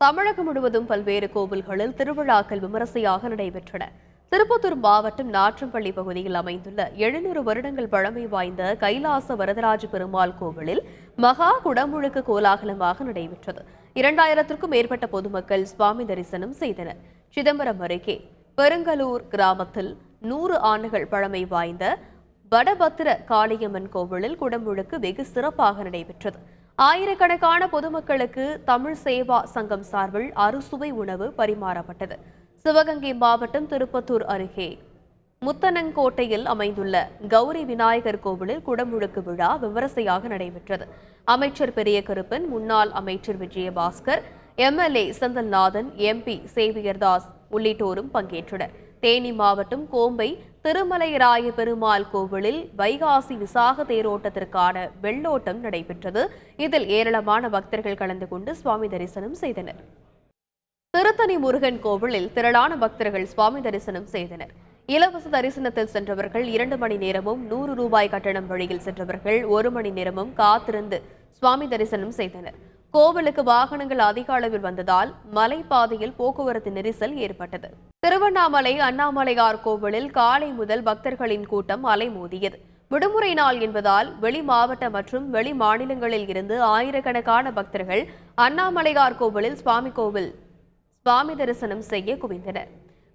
தமிழகம் முழுவதும் பல்வேறு கோவில்களில் திருவிழாக்கள் விமரிசையாக நடைபெற்றன. திருப்பத்தூர் மாவட்டம் நாற்றம்பள்ளி பகுதியில் அமைந்துள்ள 700 வருடங்கள் பழமை வாய்ந்த கைலாச வரதராஜ பெருமாள் கோவிலில் மகா குடமுழுக்கு கோலாகலமாக நடைபெற்றது. 2000க்கும் மேற்பட்ட பொதுமக்கள் சுவாமி தரிசனம் செய்தனர். சிதம்பரம் அருகே பெருங்கலூர் கிராமத்தில் 100 ஆண்டுகள் பழமை வாய்ந்த வடபத்திர காளியம்மன் கோவிலில் குடமுழுக்கு வெகு சிறப்பாக நடைபெற்றது. ஆயிரக்கணக்கான பொதுமக்களுக்கு தமிழ் சேவா சங்கம் சார்பில் அறுசுவை உணவு பரிமாறப்பட்டது. சிவகங்கை மாவட்டம் திருப்பத்தூர் அருகே முத்தனங்கோட்டையில் அமைந்துள்ள கௌரி விநாயகர் கோவிலில் குடமுழுக்கு விழா விமரிசையாக நடைபெற்றது. அமைச்சர் பெரிய கருப்பன், முன்னாள் அமைச்சர் விஜயபாஸ்கர், MLA செந்தில்நாதன், MP சேவியர்தாஸ் உள்ளிட்டோரும் பங்கேற்றனர். தேனி மாவட்டம் கோம்பை திருமலைராய பெருமாள் கோவிலில் வைகாசி விசாக தேரோட்டத்திற்கான வெள்ளோட்டம் நடைபெற்றது. இதில் ஏராளமான பக்தர்கள் கலந்து கொண்டு சுவாமி தரிசனம் செய்தனர். திருத்தணி முருகன் கோவிலில் திரளான பக்தர்கள் சுவாமி தரிசனம் செய்தனர். இலவச தரிசனத்தில் சென்றவர்கள் 2 மணி நேரமும், 100 ரூபாய் கட்டணம் வழியில் சென்றவர்கள் 1 மணி நேரமும் காத்திருந்து சுவாமி தரிசனம் செய்தனர். கோவிலுக்கு வாகனங்கள் அதிக அளவில் வந்ததால் மலைப்பாதையில் போக்குவரத்து நெரிசல் ஏற்பட்டது. திருவண்ணாமலை அண்ணாமலையார் கோவிலில் காலை முதல் பக்தர்களின் கூட்டம் அலைமோதியது. விடுமுறை நாள் என்பதால் வெளி மாவட்ட மற்றும் வெளி மாநிலங்களில் இருந்து ஆயிரக்கணக்கான பக்தர்கள் அண்ணாமலையார் கோவிலில் சுவாமி தரிசனம் செய்ய குவிந்தனர்.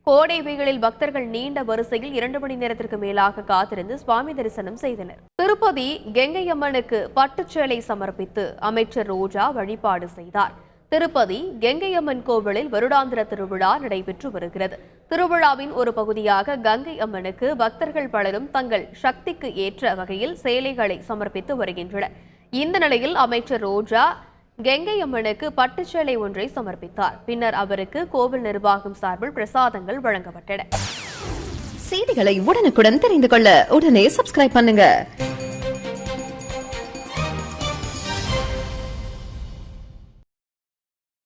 கோடை வெயிலில் பக்தர்கள் நீண்ட வரிசையில் 2 மணி நேரத்திற்கு மேலாக காத்திருந்து சுவாமி தரிசனம் செய்தனர். திருப்பதி கெங்கையம்மனுக்கு பட்டுச்சேலை சமர்ப்பித்து அமைச்சர் ரோஜா வழிபாடு செய்தார். திருப்பதி கெங்கையம்மன் கோவிலில் வருடாந்திர திருவிழா நடைபெற்று வருகிறது. திருவிழாவின் ஒரு பகுதியாக கங்கை அம்மனுக்கு பக்தர்கள் பலரும் தங்கள் சக்திக்கு ஏற்ற வகையில் சேலைகளை சமர்ப்பித்து வருகின்றனர். இந்த நிலையில் அமைச்சர் ரோஜா கெங்கையம்மனுக்கு பட்டுச்சேலை ஒன்றை சமர்ப்பித்தார். பின்னர் அவருக்கு கோவில் நிர்வாகம் சார்பில் பிரசாதங்கள் வழங்கப்பட்டன. செய்திகளை உடனுக்குடன் தெரிந்து கொள்ள உடனே சப்ஸ்கிரைப் பண்ணுங்க.